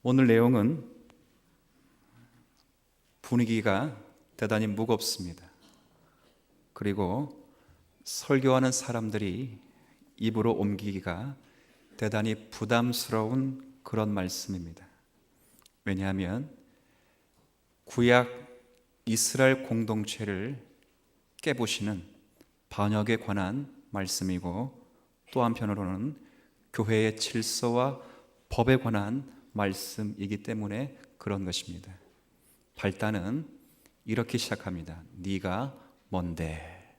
오늘 내용은 분위기가 대단히 무겁습니다. 그리고 설교하는 사람들이 입으로 옮기기가 대단히 부담스러운 그런 말씀입니다. 왜냐하면 구약 이스라엘 공동체를 깨부시는 반역에 관한 말씀이고, 또 한편으로는 교회의 질서와 법에 관한 말씀이기 때문에 그런 것입니다. 발단은 이렇게 시작합니다. 네가 뭔데?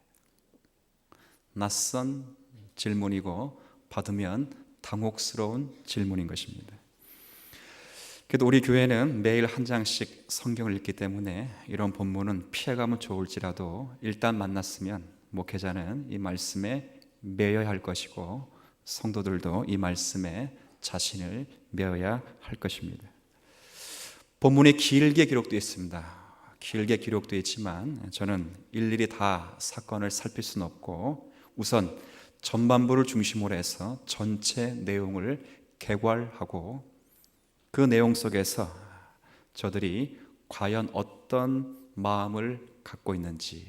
낯선 질문이고 받으면 당혹스러운 질문인 것입니다. 그래도 우리 교회는 매일 한 장씩 성경을 읽기 때문에 이런 본문은 피해가면 좋을지라도 일단 만났으면 목회자는 이 말씀에 매여야 할 것이고, 성도들도 이 말씀에 자신을 매어야 할 것입니다. 본문이 길게 기록되어 있습니다. 길게 기록되어 있지만 저는 일일이 다 사건을 살필 수는 없고, 우선 전반부를 중심으로 해서 전체 내용을 개괄하고, 그 내용 속에서 저들이 과연 어떤 마음을 갖고 있는지,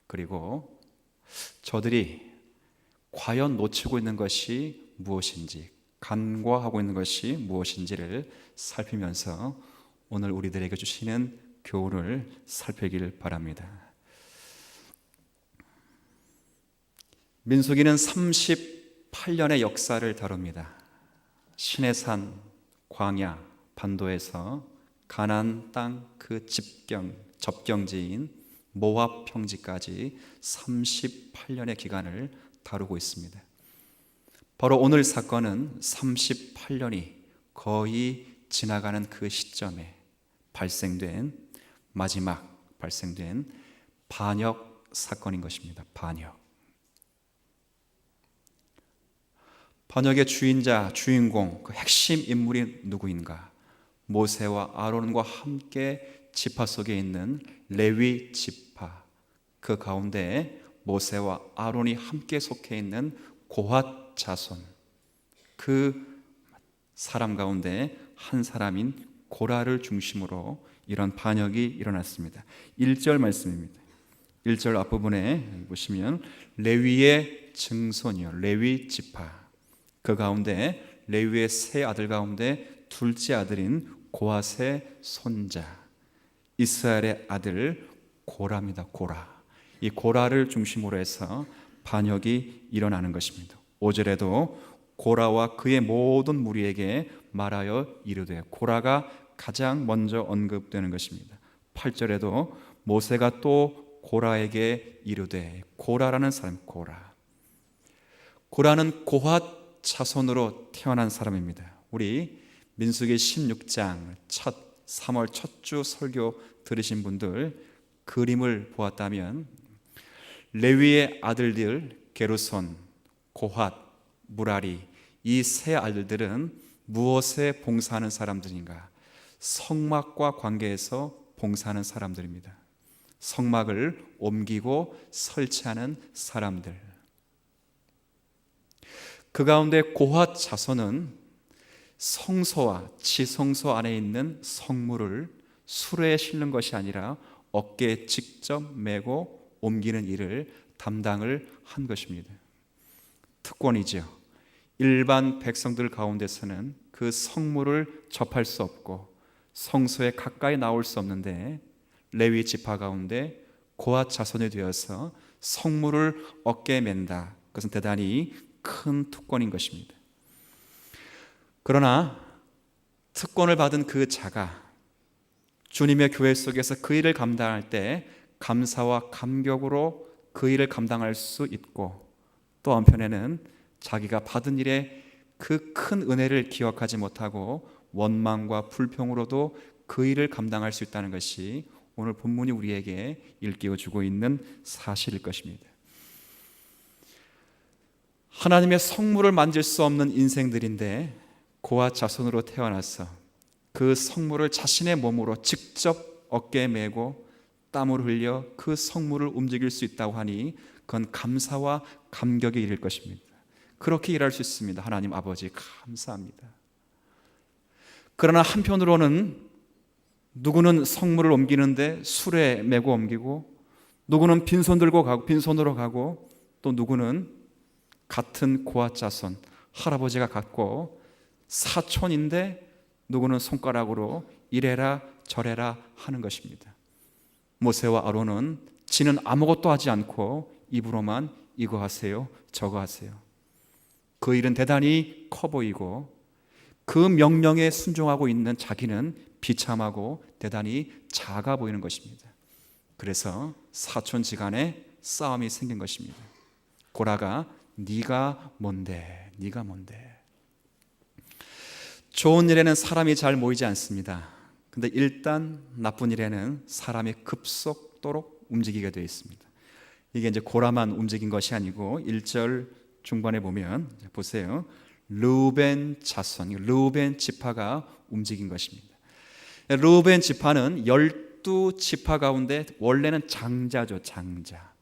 그리고 저들이 과연 놓치고 있는 것이 무엇인지, 간과하고 있는 것이 무엇인지를 살피면서 오늘 우리들에게 주시는 교훈을 살피길 바랍니다. 민수기는 38년의 역사를 다룹니다. 시내산, 광야, 반도에서 가나안 땅 그 접경지인 모압 평지까지 38년의 기간을 다루고 있습니다. 바로 오늘 사건은 38년이 거의 지나가는 그 시점에 마지막 발생된 반역 사건인 것입니다. 반역의 주인공, 그 핵심 인물이 누구인가? 모세와 아론과 함께 지파 속에 있는 레위 지파, 그 가운데 모세와 아론이 함께 속해 있는 고핫 자손, 그 사람 가운데 한 사람인 고라를 중심으로 이런 반역이 일어났습니다. 1절 말씀입니다. 1절 앞부분에 보시면 레위의 증손이요, 레위 지파, 그 가운데 레위의 세 아들 가운데 둘째 아들인 고핫의 손자, 이스라엘의 아들 고라입니다. 고라. 이 고라를 중심으로 해서 반역이 일어나는 것입니다. 5절에도 고라와 그의 모든 무리에게 말하여 이르되, 고라가 가장 먼저 언급되는 것입니다. 8절에도 모세가 또 고라에게 이르되, 고라라는 사람, 고라는 고핫 자손으로 태어난 사람입니다. 우리 민수기 16장 3월 첫 주 설교 들으신 분들 그림을 보았다면, 레위의 아들들 게르손, 고핫, 무라리, 이 세 아들들은 무엇에 봉사하는 사람들인가? 성막과 관계에서 봉사하는 사람들입니다. 성막을 옮기고 설치하는 사람들. 그 가운데 고핫 자손은 성소와 지성소 안에 있는 성물을 수레에 실는 것이 아니라 어깨에 직접 메고 옮기는 일을 담당을 한 것입니다. 특권이죠. 일반 백성들 가운데서는 그 성물을 접할 수 없고 성소에 가까이 나올 수 없는데, 레위 지파 가운데 고핫 자손이 되어서 성물을 어깨에 맨다. 그것은 대단히 큰 특권인 것입니다. 그러나 특권을 받은 그 자가 주님의 교회 속에서 그 일을 감당할 때 감사와 감격으로 그 일을 감당할 수 있고, 또 한편에는 자기가 받은 일에 그 큰 은혜를 기억하지 못하고 원망과 불평으로도 그 일을 감당할 수 있다는 것이 오늘 본문이 우리에게 일깨워주고 있는 사실일 것입니다. 하나님의 성물을 만질 수 없는 인생들인데 고핫 자손으로 태어나서 그 성물을 자신의 몸으로 직접 어깨에 메고 땀을 흘려 그 성물을 움직일 수 있다고 하니 그건 감사와 감격에 이를 것입니다. 그렇게 일할 수 있습니다. 하나님 아버지 감사합니다. 그러나 한편으로는 누구는 성물을 옮기는데 수레 메고 옮기고, 누구는 빈손 들고 가고 빈손으로 가고, 또 누구는 같은 고아 자손 할아버지가 갖고 사촌인데 누구는 손가락으로 이래라 저래라 하는 것입니다. 모세와 아론은 지는 아무것도 하지 않고 입으로만 이거 하세요 저거 하세요. 그 일은 대단히 커 보이고 그 명령에 순종하고 있는 자기는 비참하고 대단히 작아 보이는 것입니다. 그래서 사촌지간에 싸움이 생긴 것입니다. 고라가 네가 뭔데, 네가 뭔데. 좋은 일에는 사람이 잘 모이지 않습니다. 근데 일단 나쁜 일에는 사람이 급속도로 움직이게 되어 있습니다. 이게 이제 고라만 움직인 것이 아니고 1절 중반에 보면 보세요. 르우벤 자손, 르우벤 지파가 움직인 것입니다. 르우벤 지파는 12지파 가운데 원래는 장자죠, 장자.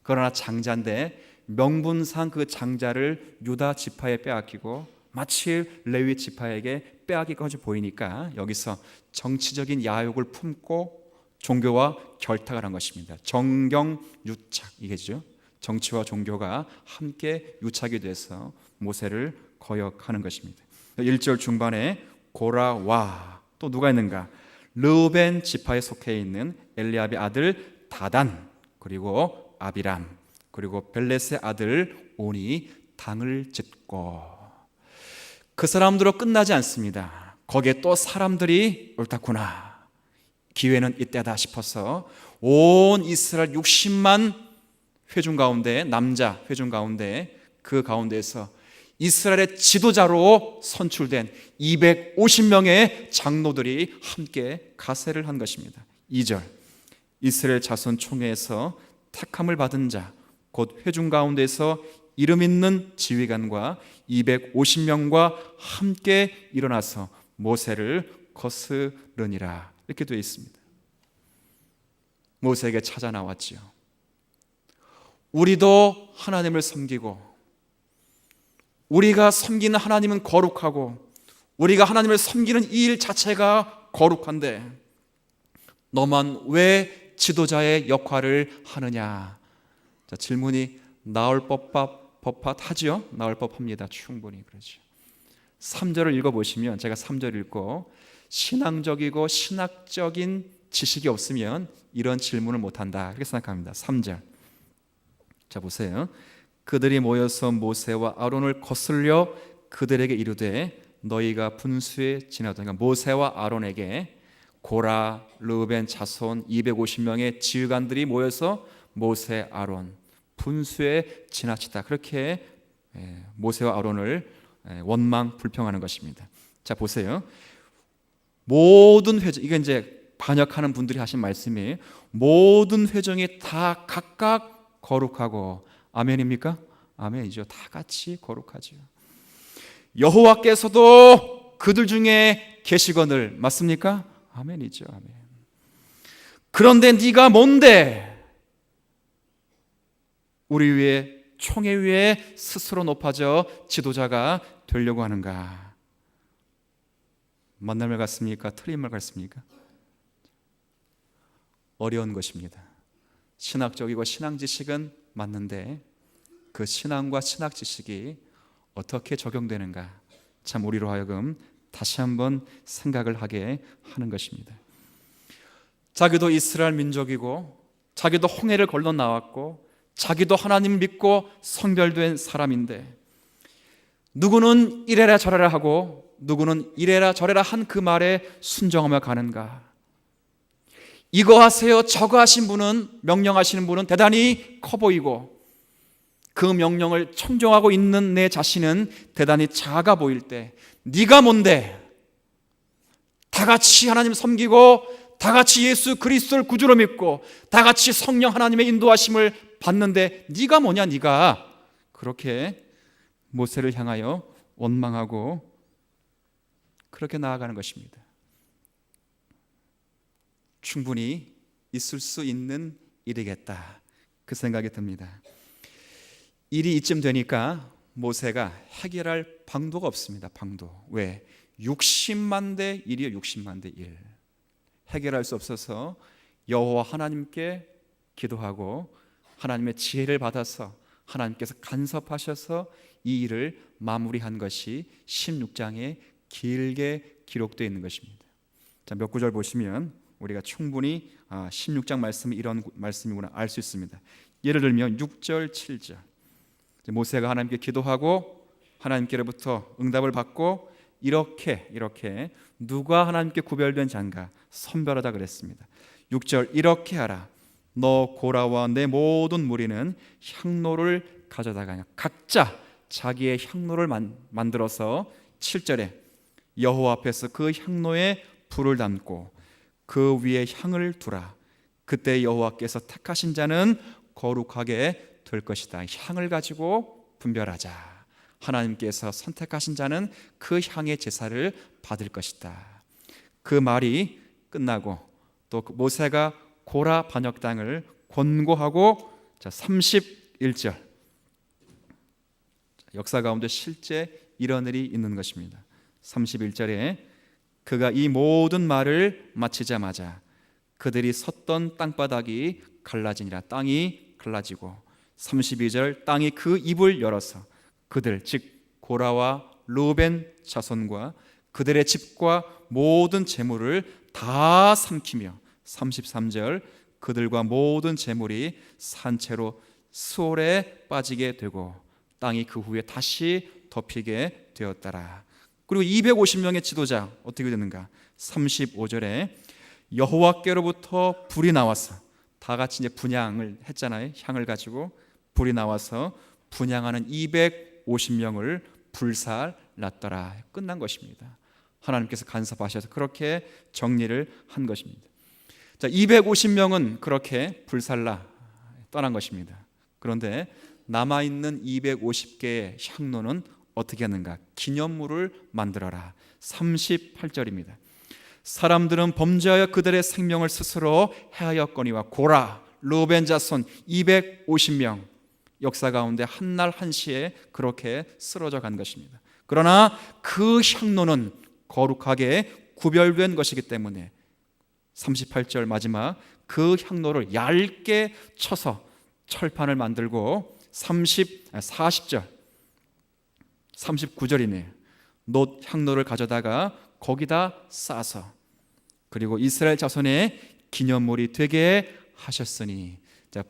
그러나 장자인데 명분상 그 장자를 유다 지파에 빼앗기고 마치 레위 지파에게 빼앗기까지 보이니까 여기서 정치적인 야욕을 품고 종교와 결탁을 한 것입니다. 정경유착, 이게죠. 정치와 종교가 함께 유착이 돼서 모세를 거역하는 것입니다. 1절 중반에 고라와 또 누가 있는가? 르우벤 지파에 속해 있는 엘리압의 아들 다단, 그리고 아비람, 그리고 벨렛의 아들 온이 당을 짓고. 그 사람들로 끝나지 않습니다. 거기에 또 사람들이 옳다구나, 기회는 이때다 싶어서 온 이스라엘 60만 회중 가운데, 남자 회중 가운데, 그 가운데에서 이스라엘의 지도자로 선출된 250명의 장로들이 함께 가세를 한 것입니다. 2절 이스라엘 자손 총회에서 택함을 받은 자, 곧 회중 가운데서 이름 있는 지휘관과 250명과 함께 일어나서 모세를 거스르니라, 이렇게 되어 있습니다. 모세에게 찾아 나왔지요. 우리도 하나님을 섬기고, 우리가 섬기는 하나님은 거룩하고, 우리가 하나님을 섬기는 이 일 자체가 거룩한데 너만 왜 지도자의 역할을 하느냐? 자, 질문이 나올 법하지요? 나올 법합니다. 충분히 그렇죠. 3절을 읽어보시면, 제가 3절 읽고, 신앙적이고 신학적인 지식이 없으면 이런 질문을 못한다, 이렇게 생각합니다. 3절 자 보세요. 그들이 모여서 모세와 아론을 거슬려 그들에게 이르되 너희가 분수에 지나다. 그러니까 모세와 아론에게 고라, 르우벤 자손 250명의 지휘관들이 모여서 모세, 아론 분수에 지나치다, 그렇게 모세와 아론을 원망 불평하는 것입니다. 자 보세요. 모든 회중, 이게 이제 반역하는 분들이 하신 말씀이에요. 모든 회중이 다 각각 거룩하고, 아멘입니까? 아멘이죠. 다 같이 거룩하죠. 여호와께서도 그들 중에 계시거늘, 맞습니까? 아멘이죠. 아멘. 그런데 네가 뭔데 우리 위에, 총회 위에 스스로 높아져 지도자가 되려고 하는가? 맞는 말 같습니까? 틀린 말 같습니까? 어려운 것입니다. 신학적이고 신앙 지식은 맞는데 그 신앙과 신학 지식이 어떻게 적용되는가, 참 우리로 하여금 다시 한번 생각을 하게 하는 것입니다. 자기도 이스라엘 민족이고, 자기도 홍해를 건너 나왔고, 자기도 하나님 믿고 성별된 사람인데 누구는 이래라 저래라 하고 누구는 이래라 저래라 한 그 말에 순종하며 가는가? 이거 하세요 저거 하신 분은, 명령하시는 분은 대단히 커 보이고 그 명령을 청종하고 있는 내 자신은 대단히 작아 보일 때, 네가 뭔데? 다 같이 하나님 섬기고 다 같이 예수 그리스도를 구주로 믿고 다 같이 성령 하나님의 인도하심을 받는데 네가 뭐냐? 네가. 그렇게 모세를 향하여 원망하고 그렇게 나아가는 것입니다. 충분히 있을 수 있는 일이겠다, 그 생각이 듭니다. 일이 이쯤 되니까 모세가 해결할 방도가 없습니다. 방도. 왜? 60만 대 1이요. 60만 대 1. 해결할 수 없어서 여호와 하나님께 기도하고 하나님의 지혜를 받아서 하나님께서 간섭하셔서 이 일을 마무리한 것이 16장에 길게 기록되어 있는 것입니다. 자, 몇 구절 보시면 우리가 충분히 16장 말씀이 이런 말씀이구나 알 수 있습니다. 예를 들면 6절, 7절. 모세가 하나님께 기도하고 하나님께로부터 응답을 받고 이렇게 누가 하나님께 구별된 자인가 선별하다 그랬습니다. 6절, 이렇게 하라. 너 고라와 내 모든 무리는 향로를 가져다가 각자 자기의 향로를 만들어서 7절에 여호와 앞에서 그 향로에 불을 담고 그 위에 향을 두라. 그때 여호와께서 택하신 자는 거룩하게 될 것이다. 향을 가지고 분별하자. 하나님께서 선택하신 자는 그 향의 제사를 받을 것이다. 그 말이 끝나고 또 모세가 고라 반역당을 권고하고 31절 역사 가운데 실제 이런 일이 있는 것입니다. 31절에 그가 이 모든 말을 마치자마자 그들이 섰던 땅바닥이 갈라지니라. 땅이 갈라지고 32절 땅이 그 입을 열어서 그들 즉 고라와 르벤 자손과 그들의 집과 모든 재물을 다 삼키며 33절 그들과 모든 재물이 산채로 수월에 빠지게 되고 땅이 그 후에 다시 덮이게 되었더라. 그리고 250명의 지도자 어떻게 되는가? 35절에 여호와께로부터 불이 나와서 다 같이 이제 분향을 했잖아요. 향을 가지고 불이 나와서 분향하는 250명을 불살랐더라. 끝난 것입니다. 하나님께서 간섭하셔서 그렇게 정리를 한 것입니다. 자, 250명은 그렇게 불살라 떠난 것입니다. 그런데 남아있는 250개의 향로는 어떻게 하는가? 기념물을 만들어라. 38절입니다. 사람들은 범죄하여 그들의 생명을 스스로 해하였거니와 고라, 르벤 자손 250명 역사 가운데 한날 한시에 그렇게 쓰러져 간 것입니다. 그러나 그 향로는 거룩하게 구별된 것이기 때문에 38절 마지막 그 향로를 얇게 쳐서 철판을 만들고 40절 39절이네요. 놋 향로를 가져다가 거기다 싸서 그리고 이스라엘 자손의 기념물이 되게 하셨으니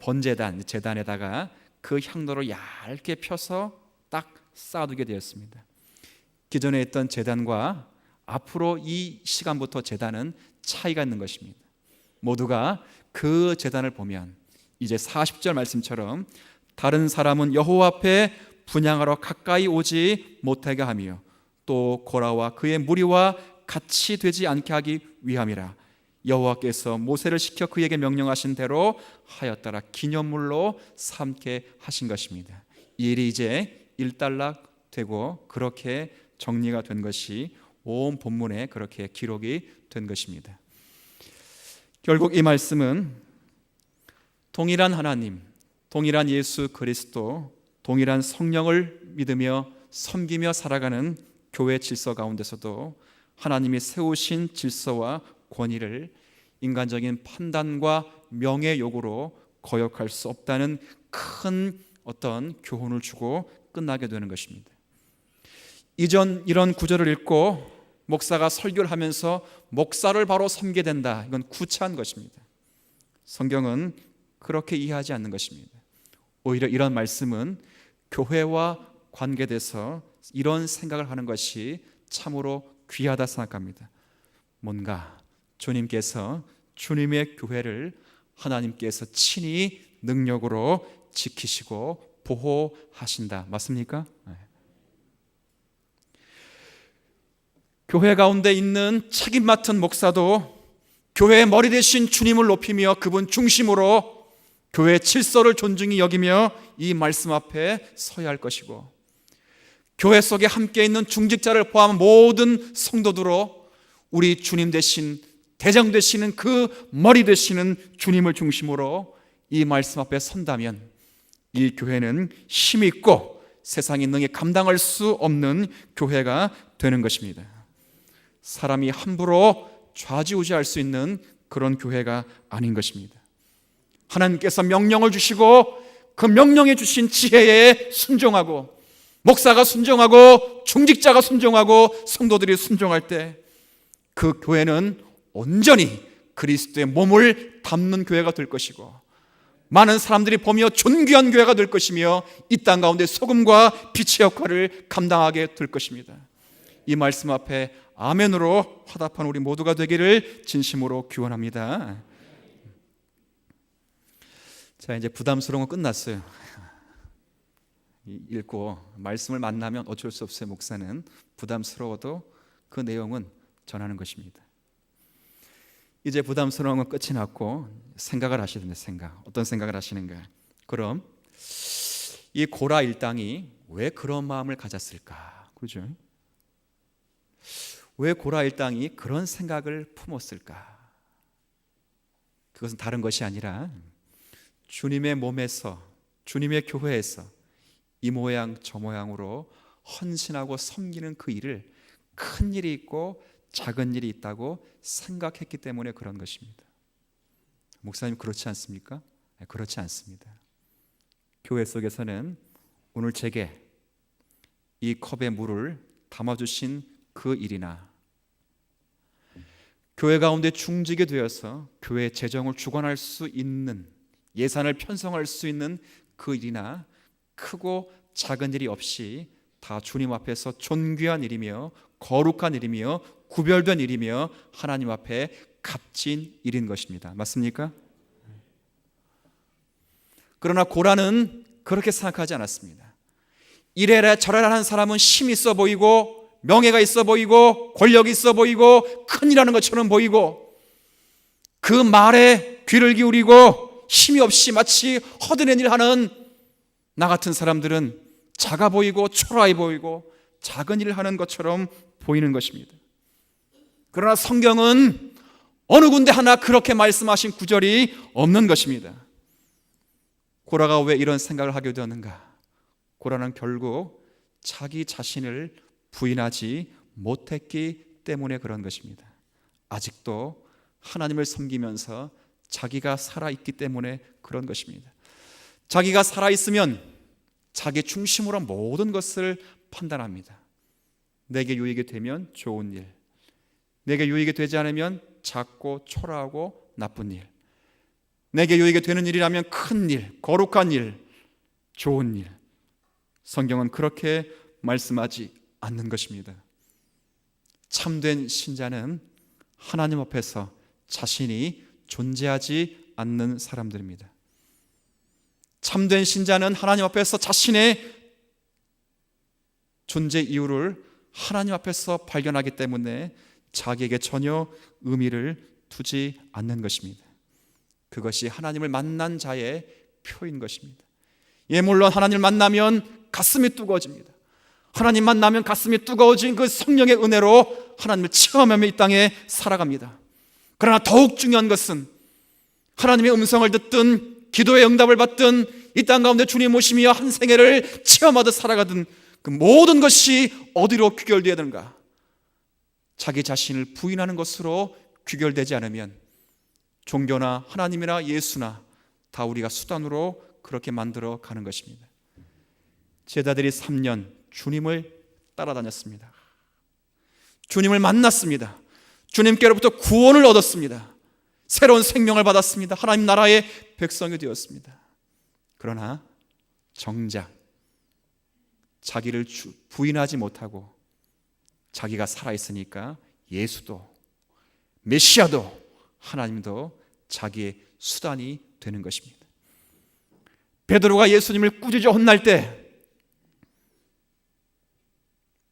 번제단 제단에다가 그 향로를 얇게 펴서 딱 쌓아두게 되었습니다. 기존에 있던 제단과 앞으로 이 시간부터 제단은 차이가 있는 것입니다. 모두가 그 제단을 보면 이제 40절 말씀처럼 다른 사람은 여호와 앞에 분향하러 가까이 오지 못하게 하며 또 고라와 그의 무리와 같이 되지 않게 하기 위함이라. 여호와께서 모세를 시켜 그에게 명령하신 대로 하였더라. 기념물로 삼게 하신 것입니다. 이 일이 이제 일단락되고 그렇게 정리가 된 것이 온 본문에 그렇게 기록이 된 것입니다. 결국 이 말씀은 동일한 하나님, 동일한 예수 그리스도, 동일한 성령을 믿으며 섬기며 살아가는 교회 질서 가운데서도 하나님이 세우신 질서와 권위를 인간적인 판단과 명예 요구로 거역할 수 없다는 큰 어떤 교훈을 주고 끝나게 되는 것입니다. 이전 이런 구절을 읽고 목사가 설교를 하면서 목사를 바로 섬기게 된다. 이건 구차한 것입니다. 성경은 그렇게 이해하지 않는 것입니다. 오히려 이런 말씀은 교회와 관계돼서 이런 생각을 하는 것이 참으로 귀하다 생각합니다. 뭔가 주님께서 주님의 교회를 하나님께서 친히 능력으로 지키시고 보호하신다. 맞습니까? 네. 교회 가운데 있는 책임 맡은 목사도 교회의 머리 대신 주님을 높이며 그분 중심으로 교회의 질서를 존중히 여기며 이 말씀 앞에 서야 할 것이고, 교회 속에 함께 있는 중직자를 포함한 모든 성도들로 우리 주님 대신 대장 되시는 그 머리 되시는 주님을 중심으로 이 말씀 앞에 선다면 이 교회는 힘있고 세상이 능히 감당할 수 없는 교회가 되는 것입니다. 사람이 함부로 좌지우지할 수 있는 그런 교회가 아닌 것입니다. 하나님께서 명령을 주시고 그 명령해 주신 지혜에 순종하고, 목사가 순종하고 중직자가 순종하고 성도들이 순종할 때 그 교회는 온전히 그리스도의 몸을 담는 교회가 될 것이고, 많은 사람들이 보며 존귀한 교회가 될 것이며, 이 땅 가운데 소금과 빛의 역할을 감당하게 될 것입니다. 이 말씀 앞에 아멘으로 화답한 우리 모두가 되기를 진심으로 기원합니다. 자, 이제 부담스러운 거 끝났어요. 읽고 말씀을 만나면 어쩔 수 없어요. 목사는 부담스러워도 그 내용은 전하는 것입니다. 이제 부담스러운 건 끝이 났고 생각을 하시던데, 어떤 생각을 하시는가? 그럼 이 고라 일당이 왜 그런 마음을 가졌을까? 그렇죠? 왜 고라 일당이 그런 생각을 품었을까? 그것은 다른 것이 아니라 주님의 몸에서, 주님의 교회에서 이 모양 저 모양으로 헌신하고 섬기는 그 일을 큰 일이 있고 작은 일이 있다고 생각했기 때문에 그런 것입니다. 목사님, 그렇지 않습니까? 그렇지 않습니다. 교회 속에서는 오늘 제게 이 컵에 물을 담아주신 그 일이나, 교회 가운데 중직이 되어서 교회 재정을 주관할 수 있는, 예산을 편성할 수 있는 그 일이나, 크고 작은 일이 없이 다 주님 앞에서 존귀한 일이며 거룩한 일이며 구별된 일이며 하나님 앞에 값진 일인 것입니다. 맞습니까? 그러나 고라는 그렇게 생각하지 않았습니다. 이래라 저래라 하는 사람은 힘이 있어 보이고 명예가 있어 보이고 권력이 있어 보이고 큰일하는 것처럼 보이고, 그 말에 귀를 기울이고 힘이 없이 마치 허드렛 일 하는 나 같은 사람들은 작아 보이고 초라해 보이고 작은 일을 하는 것처럼 보이는 것입니다. 그러나 성경은 어느 군데 하나 그렇게 말씀하신 구절이 없는 것입니다. 고라가 왜 이런 생각을 하게 되었는가? 고라는 결국 자기 자신을 부인하지 못했기 때문에 그런 것입니다. 아직도 하나님을 섬기면서 자기가 살아있기 때문에 그런 것입니다. 자기가 살아있으면 자기 중심으로 모든 것을 판단합니다. 내게 유익이 되면 좋은 일, 내게 유익이 되지 않으면 작고 초라하고 나쁜 일, 내게 유익이 되는 일이라면 큰 일, 거룩한 일, 좋은 일. 성경은 그렇게 말씀하지 않는 것입니다. 참된 신자는 하나님 앞에서 자신이 존재하지 않는 사람들입니다. 참된 신자는 하나님 앞에서 자신의 존재 이유를 하나님 앞에서 발견하기 때문에 자기에게 전혀 의미를 두지 않는 것입니다. 그것이 하나님을 만난 자의 표인 것입니다. 예, 물론 하나님을 만나면 가슴이 뜨거워집니다. 하나님 만나면 가슴이 뜨거워진 그 성령의 은혜로 하나님을 체험하며 이 땅에 살아갑니다. 그러나 더욱 중요한 것은 하나님의 음성을 듣든 기도의 응답을 받든 이 땅 가운데 주님 오시며 한 생애를 체험하듯 살아가든 그 모든 것이 어디로 귀결되어야 되는가? 자기 자신을 부인하는 것으로 귀결되지 않으면 종교나 하나님이나 예수나 다 우리가 수단으로 그렇게 만들어 가는 것입니다. 제자들이 3년 주님을 따라다녔습니다. 주님을 만났습니다. 주님께로부터 구원을 얻었습니다. 새로운 생명을 받았습니다. 하나님 나라의 백성이 되었습니다. 그러나 정작 자기를 부인하지 못하고 자기가 살아있으니까 예수도 메시아도 하나님도 자기의 수단이 되는 것입니다. 베드로가 예수님을 꾸짖어 혼날 때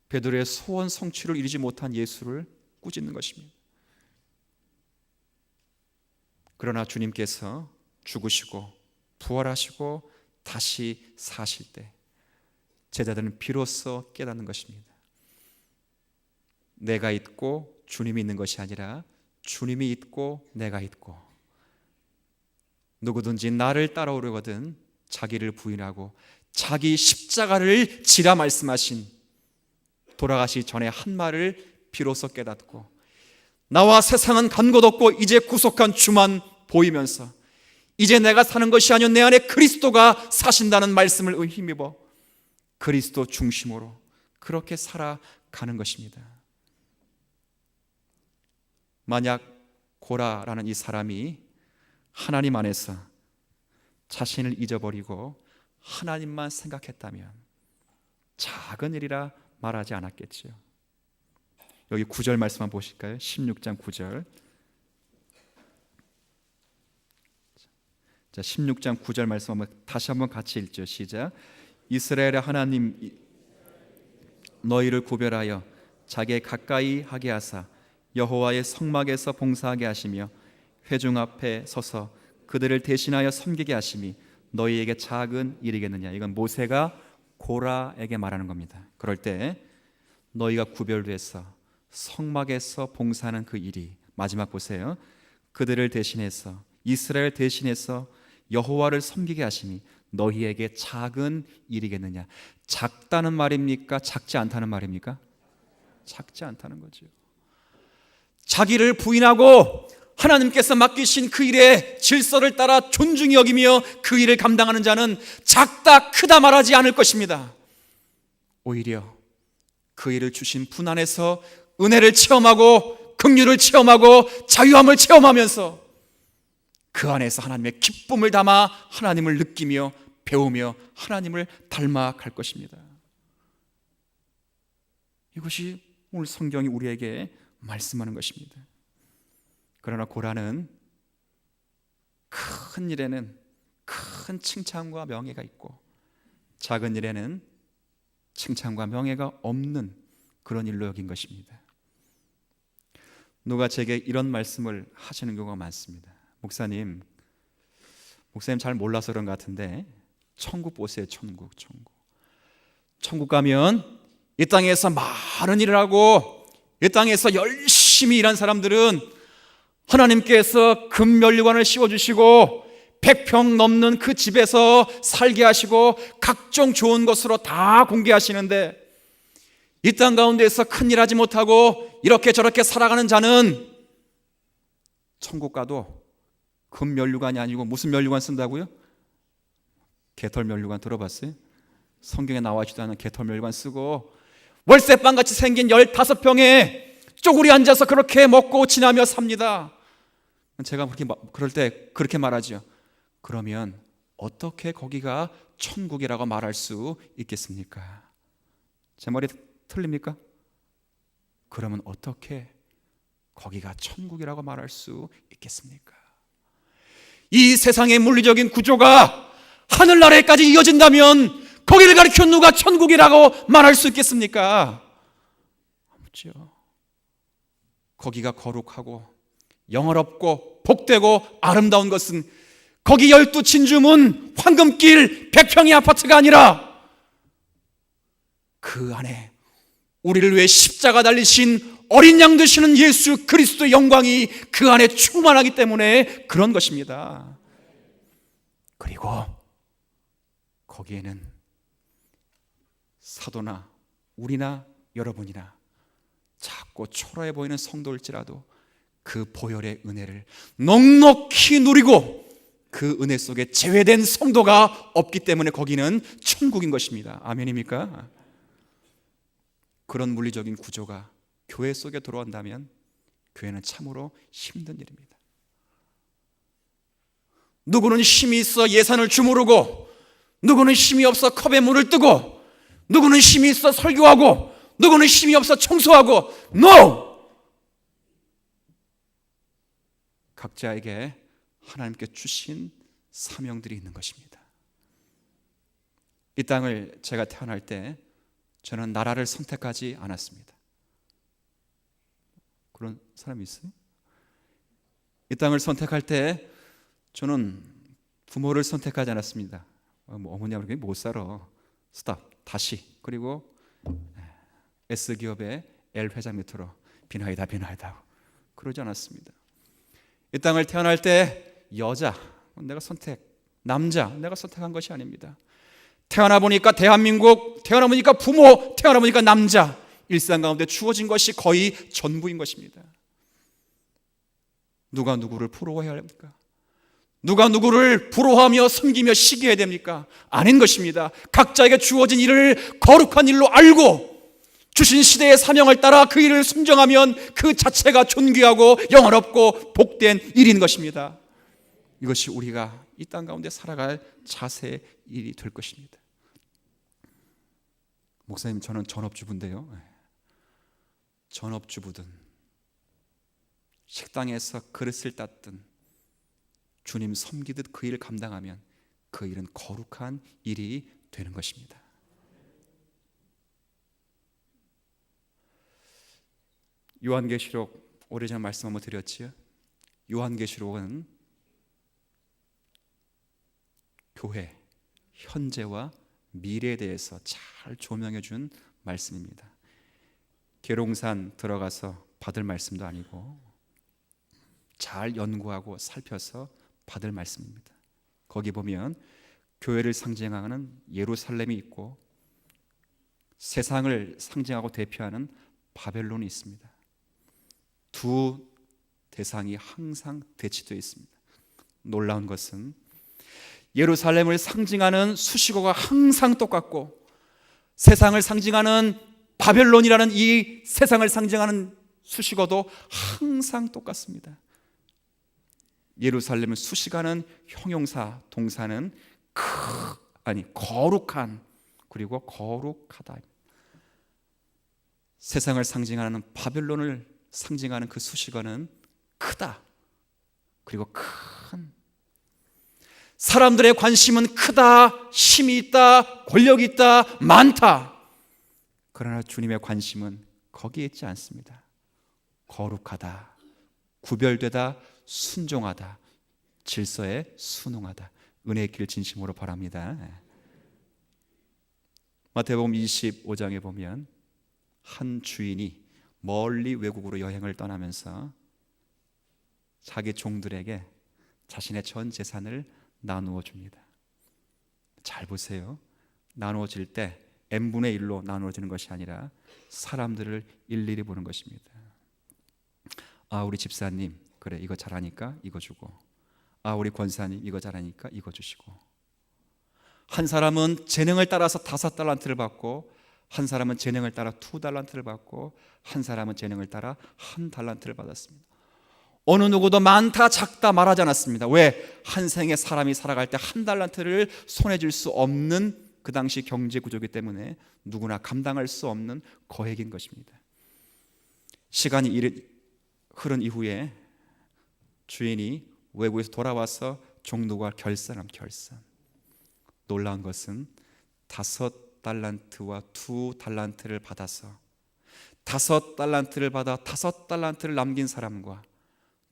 베드로의 소원 성취를 이루지 못한 예수를 꾸짖는 것입니다. 그러나 주님께서 죽으시고 부활하시고 다시 사실 때 제자들은 비로소 깨닫는 것입니다. 내가 있고 주님이 있는 것이 아니라 주님이 있고 내가 있고, 누구든지 나를 따라오려거든 자기를 부인하고 자기 십자가를 지라 말씀하신 돌아가시 전에 한 말을 비로소 깨닫고 나와 세상은 간 곳 없고 이제 구속한 주만 보이면서 이제 내가 사는 것이 아니오 내 안에 그리스도가 사신다는 말씀을 힘입어 그리스도 중심으로 그렇게 살아가는 것입니다. 만약 고라라는 이 사람이 하나님 안에서 자신을 잊어버리고 하나님만 생각했다면 작은 일이라 말하지 않았겠지요. 여기 9절 말씀만 보실까요? 16장 9절. 자, 16장 9절 말씀 다시 한번 같이 읽죠. 시작. 이스라엘의 하나님 너희를 구별하여 자기에 가까이 하게 하사 여호와의 성막에서 봉사하게 하시며 회중 앞에 서서 그들을 대신하여 섬기게 하심이 너희에게 작은 일이겠느냐. 이건 모세가 고라에게 말하는 겁니다. 그럴 때 너희가 구별돼서 성막에서 봉사하는 그 일이, 마지막 보세요. 그들을 대신해서 이스라엘 대신해서 여호와를 섬기게 하심이 너희에게 작은 일이겠느냐. 작다는 말입니까? 작지 않다는 말입니까? 작지 않다는 거죠. 자기를 부인하고 하나님께서 맡기신 그 일의 질서를 따라 존중히 여기며 그 일을 감당하는 자는 작다 크다 말하지 않을 것입니다. 오히려 그 일을 주신 분 안에서 은혜를 체험하고 긍휼을 체험하고 자유함을 체험하면서 그 안에서 하나님의 기쁨을 담아 하나님을 느끼며 배우며 하나님을 닮아갈 것입니다. 이것이 오늘 성경이 우리에게 말씀하는 것입니다. 그러나 고라는 큰 일에는 큰 칭찬과 명예가 있고 작은 일에는 칭찬과 명예가 없는 그런 일로 여긴 것입니다. 누가 제게 이런 말씀을 하시는 경우가 많습니다. 목사님 잘 몰라서 그런 것 같은데 천국 보세요. 천국 가면 이 땅에서 많은 일을 하고 이 땅에서 열심히 일한 사람들은 하나님께서 금면류관을 씌워주시고 100평 넘는 그 집에서 살게 하시고 각종 좋은 것으로 다 공개하시는데 이 땅 가운데에서 큰일 하지 못하고 이렇게 저렇게 살아가는 자는 천국 가도 금면류관이 아니고 무슨 면류관 쓴다고요? 개털면류관 들어봤어요? 성경에 나와있지도 않은 개털면류관 쓰고 월세방같이 생긴 15평에 쪼그리 앉아서 그렇게 먹고 지나며 삽니다. 제가 그럴 때 그렇게 말하죠. 그러면 어떻게 거기가 천국이라고 말할 수 있겠습니까? 제 말이 틀립니까? 그러면 어떻게 거기가 천국이라고 말할 수 있겠습니까? 이 세상의 물리적인 구조가 하늘나라에까지 이어진다면 거기를 가리켜 누가 천국이라고 말할 수 있겠습니까? 없죠. 거기가 거룩하고 영화롭고 복되고 아름다운 것은 거기 12진주문 황금길 100평의 아파트가 아니라 그 안에 우리를 위해 십자가 달리신 어린 양 되시는 예수 그리스도의 영광이 그 안에 충만하기 때문에 그런 것입니다. 그리고 거기에는 사도나 우리나 여러분이나 작고 초라해 보이는 성도일지라도 그 보혈의 은혜를 넉넉히 누리고 그 은혜 속에 제외된 성도가 없기 때문에 거기는 천국인 것입니다. 아멘입니까? 그런 물리적인 구조가 교회 속에 들어온다면 교회는 참으로 힘든 일입니다. 누구는 힘이 있어 예산을 주무르고 누구는 힘이 없어 컵에 물을 뜨고 누구는 힘이 있어 설교하고 누구는 힘이 없어 청소하고 No! 각자에게 하나님께 주신 사명들이 있는 것입니다. 이 땅을 제가 태어날 때 저는 나라를 선택하지 않았습니다. 그런 사람이 있어요? 이 땅을 선택할 때 저는 부모를 선택하지 않았습니다. 어머니가 그렇게 못 살아. 스탑. 다시. 그리고 S기업의 L 회장 밑으로 비나이다 그러지 않았습니다. 이 땅을 태어날 때 여자 내가 남자 내가 선택한 것이 아닙니다. 태어나 보니까 대한민국, 태어나 보니까 부모, 태어나 보니까 남자 일상 가운데 주어진 것이 거의 전부인 것입니다. 누가 누구를 부러워해야 합니까? 누가 누구를 부러워하며 섬기며 시기해야 됩니까? 아닌 것입니다. 각자에게 주어진 일을 거룩한 일로 알고 주신 시대의 사명을 따라 그 일을 순종하면 그 자체가 존귀하고 영원롭고 복된 일인 것입니다. 이것이 우리가 이 땅 가운데 살아갈 자세의 일이 될 것입니다. 목사님, 저는 전업주부인데요, 전업주부든 식당에서 그릇을 닦든 주님 섬기듯 그 일을 감당하면 그 일은 거룩한 일이 되는 것입니다. 요한계시록 오래전에 말씀 한번 드렸지요. 요한계시록은 교회, 현재와 미래에 대해서 잘 조명해 준 말씀입니다. 계룡산 들어가서 받을 말씀도 아니고 잘 연구하고 살펴서 받을 말씀입니다. 거기 보면 교회를 상징하는 예루살렘이 있고 세상을 상징하고 대표하는 바벨론이 있습니다. 두 대상이 항상 대치되어 있습니다. 놀라운 것은 예루살렘을 상징하는 수식어가 항상 똑같고 세상을 상징하는 바벨론이라는 이 세상을 상징하는 수식어도 항상 똑같습니다. 예루살렘을 수식하는 형용사 동사는 거룩한, 그리고 거룩하다. 세상을 상징하는 바벨론을 상징하는 그 수식어는 크다, 그리고 큰. 사람들의 관심은 크다, 힘이 있다, 권력이 있다, 많다. 그러나 주님의 관심은 거기에 있지 않습니다. 거룩하다, 구별되다, 순종하다, 질서에 순응하다. 은혜의 길 진심으로 바랍니다. 마태복음 25장에 보면 한 주인이 멀리 외국으로 여행을 떠나면서 자기 종들에게 자신의 전 재산을 나누어 줍니다. 잘 보세요. 나누어질 때 n분의 1로 나누어지는 것이 아니라 사람들을 일일이 보는 것입니다. 아, 우리 집사님, 그래, 이거 잘하니까 이거 주고, 아, 우리 권사님 이거 잘하니까 이거 주시고. 한 사람은 재능을 따라서 5달란트를 받고, 한 사람은 재능을 따라 2달란트를 받고, 한 사람은 재능을 따라 1달란트를 받았습니다. 어느 누구도 많다 작다 말하지 않았습니다. 왜? 한 생에 사람이 살아갈 때 1달란트를 손에 쥘 수 없는 그 당시 경제 구조이기 때문에 누구나 감당할 수 없는 거액인 것입니다. 시간이 흐른 이후에 주인이 외국에서 돌아와서 종들과 결산. 놀라운 것은 5달란트와 2달란트를 받아서 5달란트를 받아 5달란트를 남긴 사람과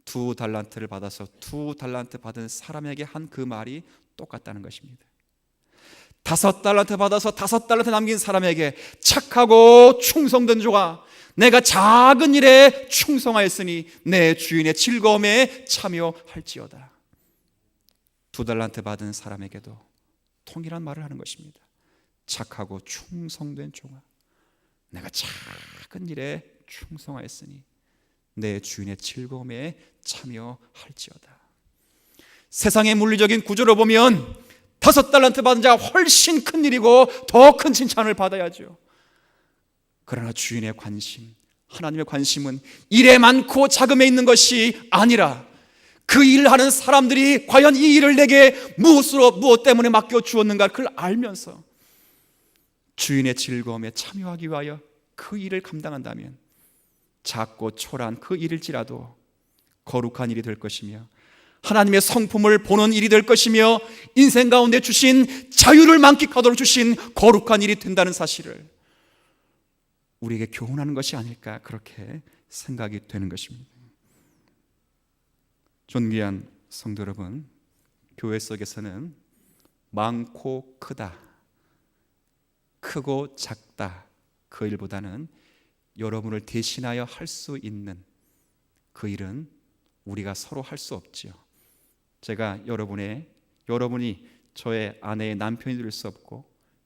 2달란트를 받아서 2달란트 받은 사람에게 한 그 말이 똑같다는 것입니다. 5달란트 받아서 5달란트 남긴 사람에게 착하고 충성된 종아, 내가 작은 일에 충성하였으니 내 주인의 즐거움에 참여할지어다. 2달란트 받은 사람에게도 동일한 말을 하는 것입니다. 착하고 충성된 종아, 내가 작은 일에 충성하였으니 내 주인의 즐거움에 참여할지어다. 세상의 물리적인 구조로 보면 5달란트 받은 자가 훨씬 큰 일이고 더 큰 칭찬을 받아야죠. 그러나 주인의 관심, 하나님의 관심은 일에 많고 작음에 있는 것이 아니라 그 일을 하는 사람들이 과연 이 일을 내게 무엇 때문에 맡겨 주었는가, 그걸 알면서 주인의 즐거움에 참여하기 위하여 그 일을 감당한다면 작고 초라한 그 일일지라도 거룩한 일이 될 것이며 하나님의 성품을 보는 일이 될 것이며 인생 가운데 주신 자유를 만끽하도록 주신 거룩한 일이 된다는 사실을 우리에게 교훈하는 것이 아닐까, 그렇게 생각이 되는 것입니다. 존귀한 성도 여러분, 교회 속에서는 많고 크다, 크고 작다, 그 일보다는 여러분을 대신하여 할 수 있는 그 일은 우리가 서로 할 수 없지요. 제가 여러분이 저의 아내의 남편이 될 수 없고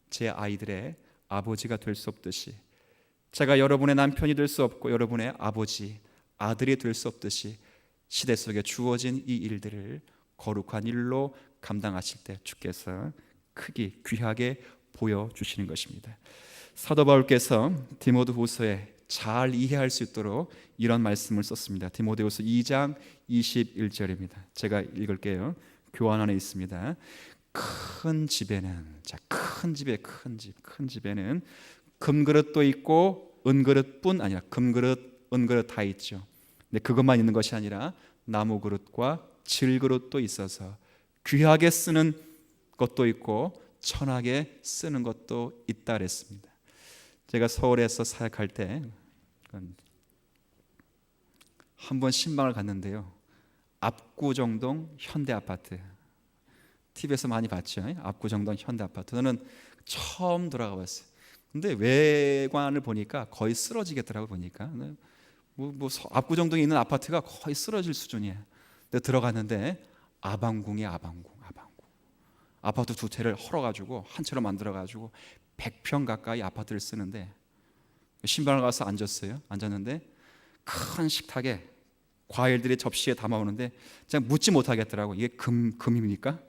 제 아이들의 아버지가 될 수 없듯이 제가 여러분의 남편이 될 수 없고 여러분의 아버지, 아들이 될 수 없듯이 시대 속에 주어진 이 일들을 거룩한 일로 감당하실 때 주께서 크게 귀하게 보여주시는 것입니다. 사도 바울께서 디모데후서에 잘 이해할 수 있도록 이런 말씀을 썼습니다. 디모데후서 2장 21절입니다. 제가 읽을게요. 교환 안에 있습니다. 큰 집에는, 큰 집에는 금그릇도 있고 은그릇뿐 아니라 금그릇, 은그릇 다 있죠. 근데 그것만 있는 것이 아니라 나무 그릇과 질그릇도 있어서 귀하게 쓰는 것도 있고 천하게 쓰는 것도 있다 그랬습니다. 제가 서울에서 사역할 때 한 번 신방을 갔는데요. 압구정동 현대아파트, TV에서 많이 봤죠. 압구정동 현대아파트. 저는 처음 들어가 봤어요. 근데 외관을 보니까 거의 쓰러지겠더라고. 보니까 압구정동에 있는 아파트가 거의 쓰러질 수준이에요. 근데 들어갔는데 아방궁이 아방궁. 아파트 두 채를 헐어가지고 한 채로 만들어가지고 100평 가까이 아파트를 쓰는데 신방을 가서 앉았어요. 앉았는데 큰 식탁에 과일들이 접시에 담아오는데 그냥 묻지 못하겠더라고. 이게 금입니까?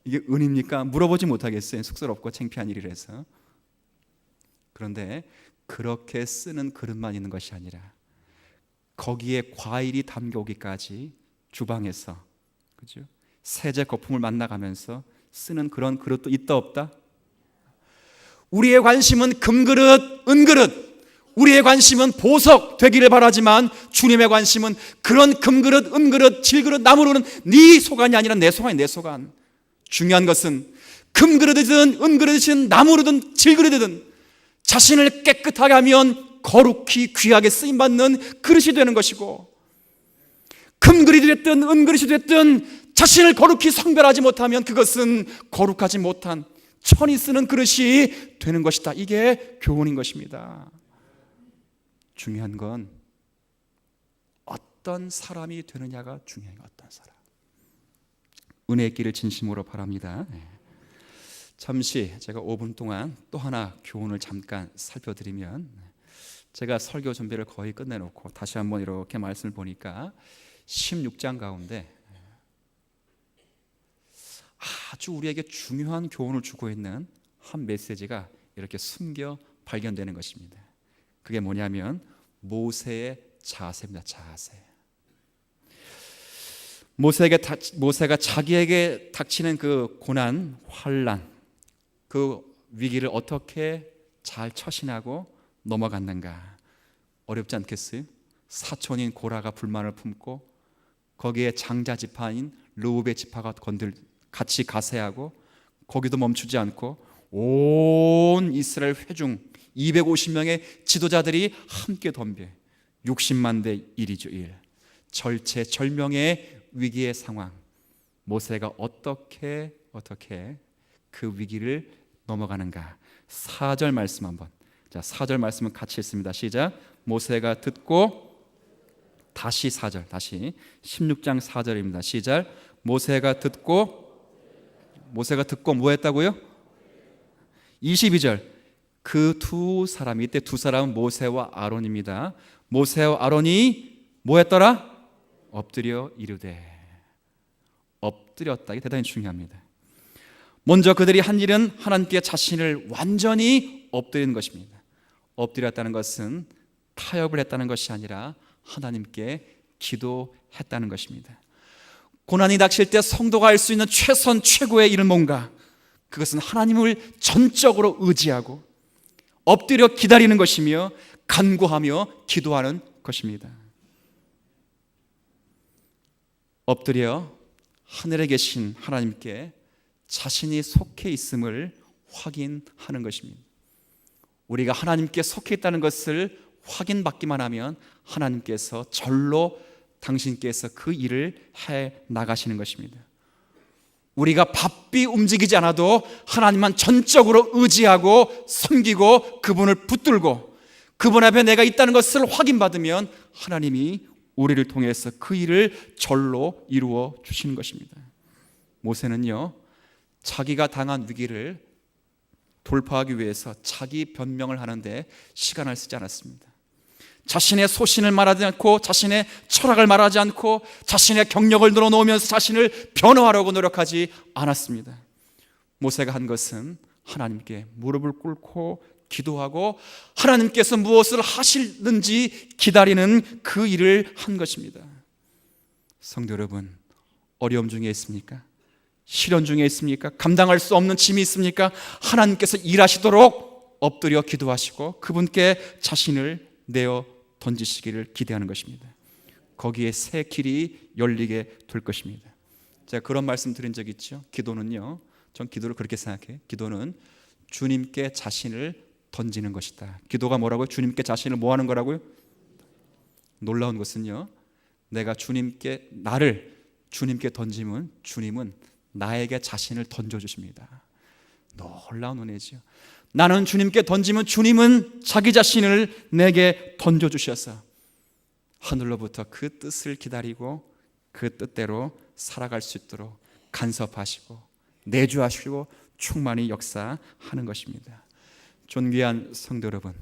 이게 은입니까? 물어보지 못하겠어요. 쑥스럽고 창피한 일이라서. 그런데 그렇게 쓰는 그릇만 있는 것이 아니라 거기에 과일이 담겨오기까지 주방에서, 그죠? 세제 거품을 만나가면서 쓰는 그런 그릇도 있다 없다? 우리의 관심은 금그릇, 은그릇, 우리의 관심은 보석 되기를 바라지만 주님의 관심은 그런 금그릇, 은그릇, 질그릇, 나무로는 네 소관이 아니라 내 소관이 내 소관. 중요한 것은 금그릇이든 은그릇이든 나무로든 질그릇이든 자신을 깨끗하게 하면 거룩히 귀하게 쓰임받는 그릇이 되는 것이고, 금그릇이 됐든 은그릇이 됐든 자신을 거룩히 성별하지 못하면 그것은 거룩하지 못한 천이 쓰는 그릇이 되는 것이다. 이게 교훈인 것입니다. 중요한 건 어떤 사람이 되느냐가 중요해요. 어떤 사람. 은혜의 길을 진심으로 바랍니다. 잠시 제가 5분 동안 또 하나 교훈을 잠깐 살펴드리면, 제가 설교 준비를 거의 끝내놓고 다시 한번 이렇게 말씀을 보니까 16장 가운데 아주 우리에게 중요한 교훈을 주고 있는 한 메시지가 이렇게 숨겨 발견되는 것입니다. 그게 뭐냐면 모세의 자세입니다. 자세. 모세가 자기에게 닥치는 그 고난, 환난, 그 위기를 어떻게 잘 처신하고 넘어갔는가. 어렵지 않겠어요? 사촌인 고라가 불만을 품고 거기에 장자 지파인 르우벤 지파가 같이 가세하고 거기도 멈추지 않고 온 이스라엘 회중 250명의 지도자들이 함께 덤벼 60만 대 1이죠. 1. 절체절명의 위기의 상황. 모세가 어떻게 그 위기를 넘어가는가. 4절 말씀 한번. 자, 4절 말씀은 같이 읽습니다. 시작. 모세가 듣고, 다시 4절, 다시 16장 4절입니다. 시작. 모세가 듣고 뭐 했다고요? 22절. 그 두 사람이, 이때 두 사람은 모세와 아론입니다. 모세와 아론이 뭐 했더라? 엎드려 이르되. 엎드렸다. 이게 대단히 중요합니다. 먼저 그들이 한 일은 하나님께 자신을 완전히 엎드리는 것입니다. 엎드렸다는 것은 타협을 했다는 것이 아니라 하나님께 기도했다는 것입니다. 고난이 닥칠 때 성도가 할 수 있는 최선 최고의 일은 뭔가? 그것은 하나님을 전적으로 의지하고 엎드려 기다리는 것이며 간구하며 기도하는 것입니다. 엎드려 하늘에 계신 하나님께 자신이 속해 있음을 확인하는 것입니다. 우리가 하나님께 속해 있다는 것을 확인받기만 하면 하나님께서 절로 당신께서 그 일을 해 나가시는 것입니다. 우리가 바삐 움직이지 않아도 하나님만 전적으로 의지하고 섬기고 그분을 붙들고 그분 앞에 내가 있다는 것을 확인받으면 하나님이 우리를 통해서 그 일을 절로 이루어 주시는 것입니다. 모세는요, 자기가 당한 위기를 돌파하기 위해서 자기 변명을 하는데 시간을 쓰지 않았습니다. 자신의 소신을 말하지 않고, 자신의 철학을 말하지 않고, 자신의 경력을 늘어놓으면서 자신을 변호하려고 노력하지 않았습니다. 모세가 한 것은 하나님께 무릎을 꿇고 기도하고 하나님께서 무엇을 하시는지 기다리는 그 일을 한 것입니다. 성도 여러분, 어려움 중에 있습니까? 시련 중에 있습니까? 감당할 수 없는 짐이 있습니까? 하나님께서 일하시도록 엎드려 기도하시고 그분께 자신을 내어 던지시기를 기대하는 것입니다. 거기에 새 길이 열리게 될 것입니다. 제가 그런 말씀 드린 적 있죠. 기도는요, 전 기도를 그렇게 생각해요. 기도는 주님께 자신을 던지는 것이다. 기도가 뭐라고요? 주님께 자신을 뭐 하는 거라고요? 놀라운 것은요, 내가 나를 주님께 던지면 주님은 나에게 자신을 던져주십니다. 놀라운 은혜죠. 나는 주님께 던지면 주님은 자기 자신을 내게 던져주셔서 하늘로부터 그 뜻을 기다리고 그 뜻대로 살아갈 수 있도록 간섭하시고 내주하시고 충만히 역사하는 것입니다. 존귀한 성도 여러분,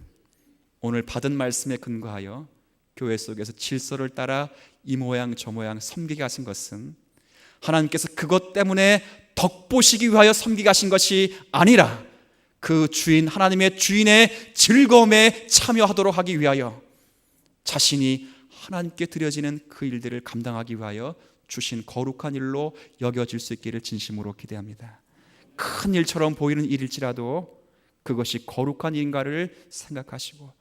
오늘 받은 말씀에 근거하여 교회 속에서 질서를 따라 이 모양 저 모양 섬기게 하신 것은 하나님께서 그것 때문에 덕보시기 위하여 섬기게 하신 것이 아니라 그 주인, 하나님의 주인의 즐거움에 참여하도록 하기 위하여 자신이 하나님께 드려지는 그 일들을 감당하기 위하여 주신 거룩한 일로 여겨질 수 있기를 진심으로 기대합니다. 큰 일처럼 보이는 일일지라도 그것이 거룩한 일인가를 생각하시고,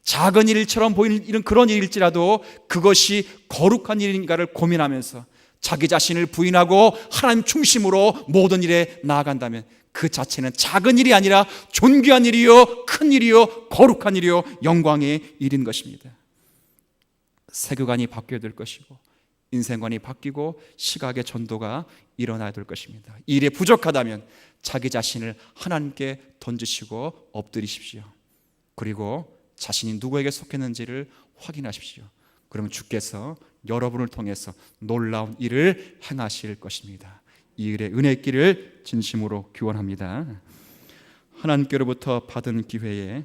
작은 일처럼 보이는 일은 그런 일일지라도 그것이 거룩한 일인가를 고민하면서 자기 자신을 부인하고 하나님 중심으로 모든 일에 나아간다면 그 자체는 작은 일이 아니라 존귀한 일이요, 큰 일이요, 거룩한 일이요, 영광의 일인 것입니다. 세계관이 바뀌어야 될 것이고 인생관이 바뀌고 시각의 전도가 일어나야 될 것입니다. 이 일에 부족하다면 자기 자신을 하나님께 던지시고 엎드리십시오. 그리고 자신이 누구에게 속했는지를 확인하십시오. 그러면 주께서 여러분을 통해서 놀라운 일을 행하실 것입니다. 이 일의 은혜 있기를 진심으로 기원합니다. 하나님께로부터 받은 기회에